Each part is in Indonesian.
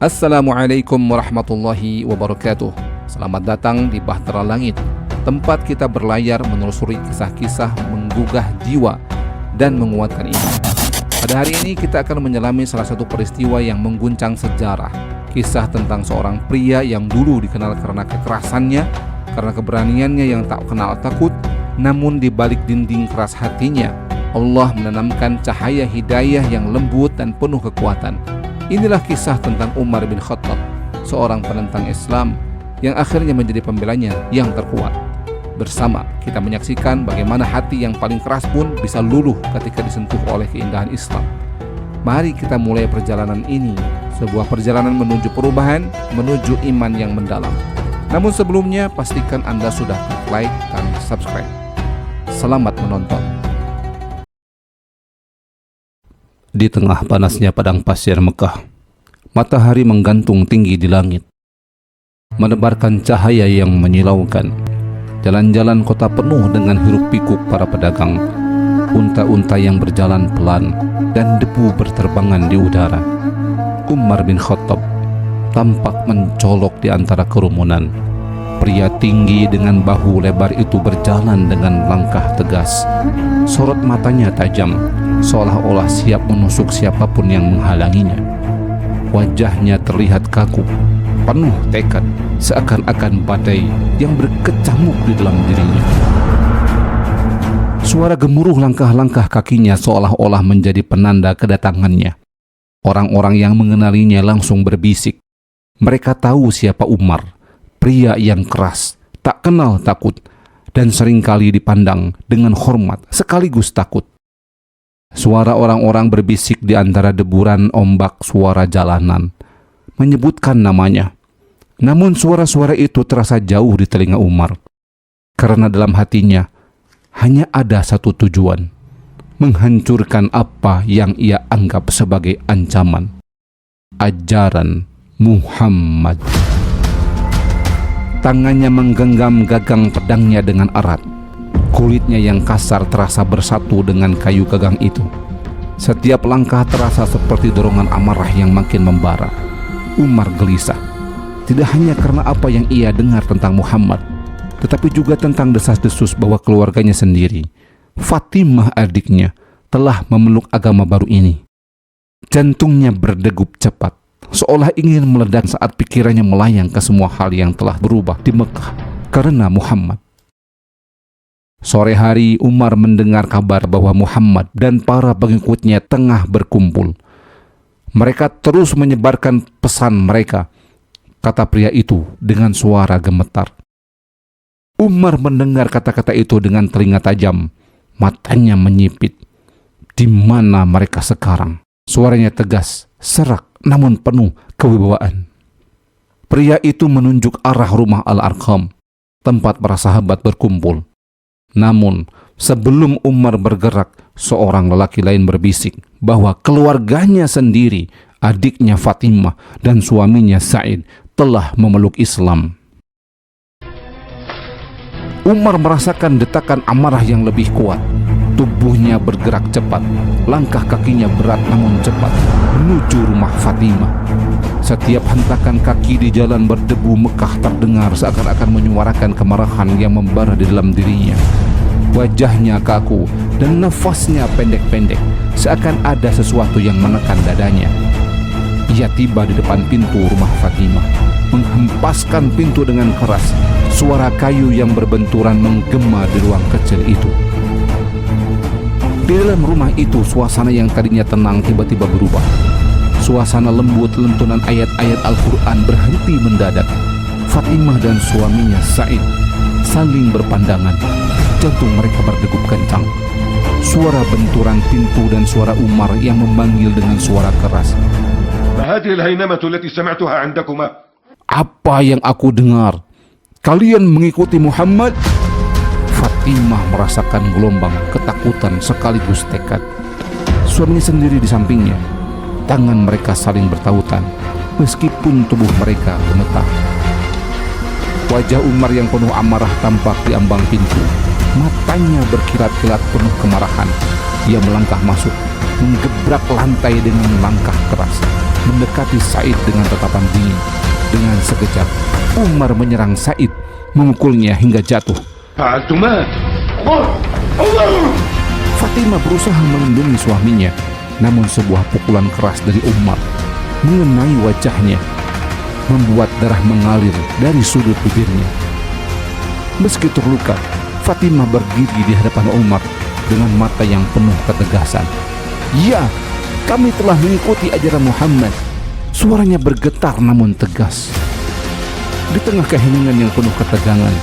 Assalamualaikum warahmatullahi wabarakatuh. Selamat datang di Bahtera Langit, tempat kita berlayar menelusuri kisah-kisah menggugah jiwa dan menguatkan iman. Pada hari ini kita akan menyelami salah satu peristiwa yang mengguncang sejarah. Kisah tentang seorang pria yang dulu dikenal karena kekerasannya, karena keberaniannya yang tak kenal takut. Namun di balik dinding keras hatinya, Allah menanamkan cahaya hidayah yang lembut dan penuh kekuatan. Inilah kisah tentang Umar bin Khattab, seorang penentang Islam yang akhirnya menjadi pembelanya yang terkuat. Bersama kita menyaksikan bagaimana hati yang paling keras pun bisa luluh ketika disentuh oleh keindahan Islam. Mari kita mulai perjalanan ini, sebuah perjalanan menuju perubahan, menuju iman yang mendalam. Namun sebelumnya pastikan Anda sudah klik like dan subscribe. Selamat menonton. Di tengah panasnya padang pasir Mekah, matahari menggantung tinggi di langit, menebarkan cahaya yang menyilaukan. Jalan-jalan kota penuh dengan hiruk-pikuk para pedagang, unta-unta yang berjalan pelan, dan debu berterbangan di udara. Umar bin Khattab tampak mencolok di antara kerumunan. Pria tinggi dengan bahu lebar itu berjalan dengan langkah tegas. Sorot matanya tajam, seolah-olah siap menusuk siapapun yang menghalanginya. Wajahnya terlihat kaku, penuh tekad, seakan-akan badai yang berkecamuk di dalam dirinya. Suara gemuruh langkah-langkah kakinya seolah-olah menjadi penanda kedatangannya. Orang-orang yang mengenalinya langsung berbisik. Mereka tahu siapa Umar, pria yang keras, tak kenal takut, dan seringkali dipandang dengan hormat sekaligus takut. Suara orang-orang berbisik di antara deburan ombak suara jalanan, menyebutkan namanya. Namun suara-suara itu terasa jauh di telinga Umar, karena dalam hatinya hanya ada satu tujuan: menghancurkan apa yang ia anggap sebagai ancaman, ajaran Muhammad. Tangannya menggenggam gagang pedangnya dengan erat. Kulitnya yang kasar terasa bersatu dengan kayu gagang itu. Setiap langkah terasa seperti dorongan amarah yang makin membara. Umar gelisah, tidak hanya karena apa yang ia dengar tentang Muhammad, tetapi juga tentang desas-desus bahwa keluarganya sendiri, Fatimah adiknya, telah memeluk agama baru ini. Jantungnya berdegup cepat, seolah ingin meledak saat pikirannya melayang ke semua hal yang telah berubah di Mekah karena Muhammad. Sore hari Umar mendengar kabar bahwa Muhammad dan para pengikutnya tengah berkumpul. Mereka terus menyebarkan pesan mereka, kata pria itu dengan suara gemetar. Umar mendengar kata-kata itu dengan telinga tajam, matanya menyipit. Di mana mereka sekarang? Suaranya tegas, serak, namun penuh kewibawaan. Pria itu menunjuk arah rumah Al-Arqam, tempat para sahabat berkumpul. Namun, sebelum Umar bergerak, seorang lelaki lain berbisik bahwa keluarganya sendiri, adiknya Fatimah dan suaminya Sa'id, telah memeluk Islam. Umar merasakan detakan amarah yang lebih kuat. Tubuhnya bergerak cepat, langkah kakinya berat namun cepat, menuju rumah Fatimah. Setiap hentakan kaki di jalan berdebu Mekah terdengar seakan-akan menyuarakan kemarahan yang membara di dalam dirinya. Wajahnya kaku dan nafasnya pendek-pendek, seakan ada sesuatu yang menekan dadanya. Ia tiba di depan pintu rumah Fatimah, menghempaskan pintu dengan keras. Suara kayu yang berbenturan menggema di ruang kecil itu. Di dalam rumah itu, suasana yang tadinya tenang tiba-tiba berubah. Suasana lembut lentunan ayat-ayat Al-Quran berhenti mendadak. Fatimah dan suaminya Sa'id saling berpandangan. Jantung mereka berdegup kencang. Suara benturan pintu dan suara Umar yang memanggil dengan suara keras. Apa yang aku dengar? Kalian mengikuti Muhammad? Fatimah merasakan gelombang ketakutan sekaligus tekad. Suaminya sendiri di sampingnya. Tangan mereka saling bertautan, meskipun tubuh mereka gemetar. Wajah Umar yang penuh amarah tampak di ambang pintu. Matanya berkilat-kilat penuh kemarahan. Ia melangkah masuk, menggebrak lantai dengan langkah keras, mendekati Said dengan tatapan dingin. Dengan sekejap, Umar menyerang Said, memukulnya hingga jatuh. Fatimah berusaha melindungi suaminya, namun sebuah pukulan keras dari Umar mengenai wajahnya, membuat darah mengalir dari sudut bibirnya. Meski terluka, Fatimah berdiri di hadapan Umar dengan mata yang penuh ketegasan. "Ya, kami telah mengikuti ajaran Muhammad." Suaranya bergetar namun tegas. Di tengah keheningan yang penuh ketegangan,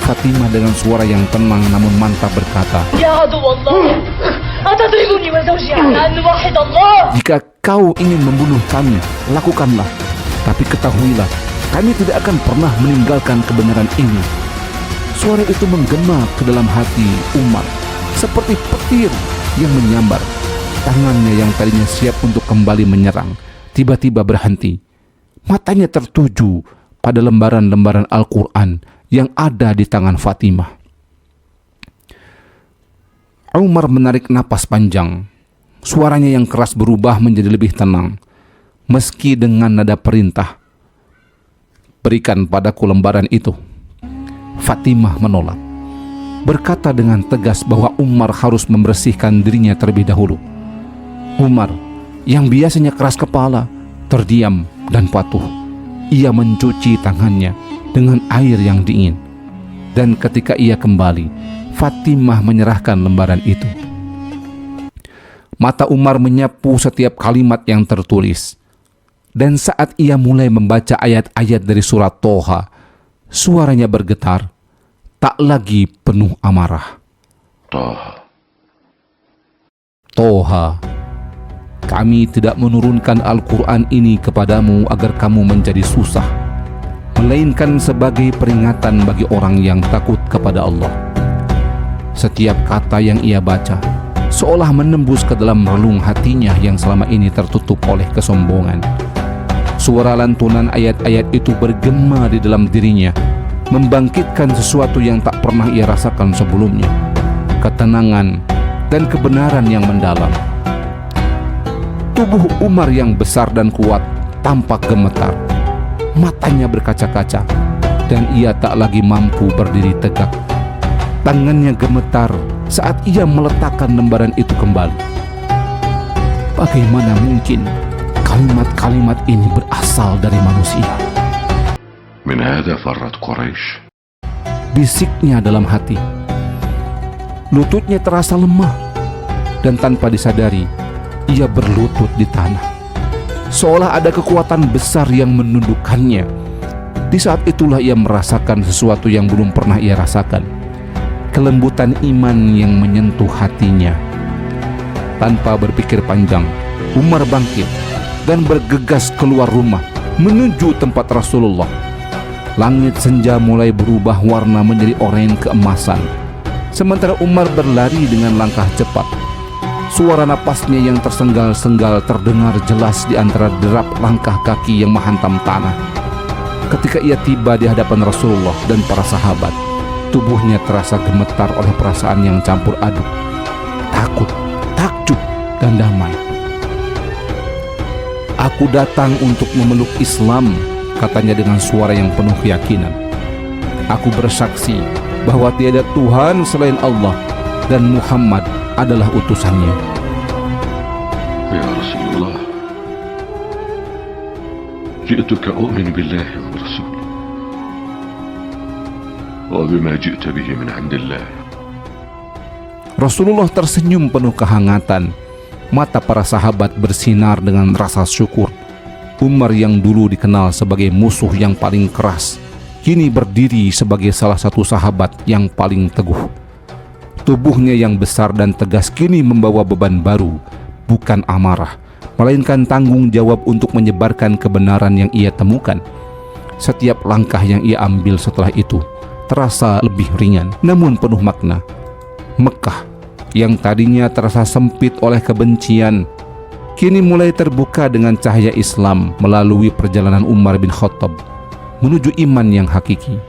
Fatimah dengan suara yang tenang namun mantap berkata, "Ya Aduwallah, atadribuni wa zawji ala an nuwahhid Allah." "Jika kau ingin membunuh kami, lakukanlah. Tapi ketahuilah, kami tidak akan pernah meninggalkan kebenaran ini." Suara itu menggema ke dalam hati Umar, seperti petir yang menyambar. Tangannya yang tadinya siap untuk kembali menyerang, tiba-tiba berhenti. Matanya tertuju pada lembaran-lembaran Al-Quran yang ada di tangan Fatimah. Umar menarik napas panjang. Suaranya yang keras berubah menjadi lebih tenang. Meski dengan nada perintah, "Berikan padaku lembaran itu." Fatimah menolak, berkata dengan tegas bahwa Umar harus membersihkan dirinya terlebih dahulu. Umar yang biasanya keras kepala, terdiam dan patuh. Ia mencuci tangannya dengan air yang dingin. Dan ketika ia kembali, Fatimah menyerahkan lembaran itu. Mata Umar menyapu setiap kalimat yang tertulis. Dan saat ia mulai membaca ayat-ayat dari surat Toha, suaranya bergetar, tak lagi penuh amarah. Toha, kami tidak menurunkan Al-Quran ini kepadamu agar kamu menjadi susah, melainkan sebagai peringatan bagi orang yang takut kepada Allah. Setiap kata yang ia baca seolah menembus ke dalam relung hatinya yang selama ini tertutup oleh kesombongan. Suara lantunan ayat-ayat itu bergema di dalam dirinya, membangkitkan sesuatu yang tak pernah ia rasakan sebelumnya, ketenangan dan kebenaran yang mendalam. Tubuh Umar yang besar dan kuat tampak gemetar, matanya berkaca-kaca, dan ia tak lagi mampu berdiri tegak. Tangannya gemetar saat ia meletakkan lembaran itu kembali. Bagaimana mungkin kalimat-kalimat ini berasal dari manusia? من هذا فرت قريش. Bisiknya dalam hati. Lututnya terasa lemah, dan tanpa disadari ia berlutut di tanah, seolah ada kekuatan besar yang menundukkannya. Di saat itulah ia merasakan sesuatu yang belum pernah ia rasakan, kelembutan iman yang menyentuh hatinya. Tanpa berpikir panjang, Umar bangkit dan bergegas keluar rumah menuju tempat Rasulullah. Langit senja mulai berubah warna menjadi oranye keemasan, sementara Umar berlari dengan langkah cepat. Suara napasnya yang tersenggal-senggal terdengar jelas di antara derap langkah kaki yang menghantam tanah. Ketika ia tiba di hadapan Rasulullah dan para sahabat, tubuhnya terasa gemetar oleh perasaan yang campur aduk, takut, takjub, dan damai. "Aku datang untuk memeluk Islam," katanya dengan suara yang penuh keyakinan. "Aku bersaksi bahwa tiada Tuhan selain Allah dan Muhammad adalah utusannya." يا رسول الله جئتك أؤمن بالله ورسوله وبما جئت به من عند الله. Rasulullah tersenyum penuh kehangatan. Mata para sahabat bersinar dengan rasa syukur. Umar yang dulu dikenal sebagai musuh yang paling keras, kini berdiri sebagai salah satu sahabat yang paling teguh. Tubuhnya yang besar dan tegas kini membawa beban baru, bukan amarah, melainkan tanggung jawab untuk menyebarkan kebenaran yang ia temukan. Setiap langkah yang ia ambil setelah itu terasa lebih ringan, namun penuh makna. Mekah yang tadinya terasa sempit oleh kebencian, kini mulai terbuka dengan cahaya Islam melalui perjalanan Umar bin Khattab menuju iman yang hakiki.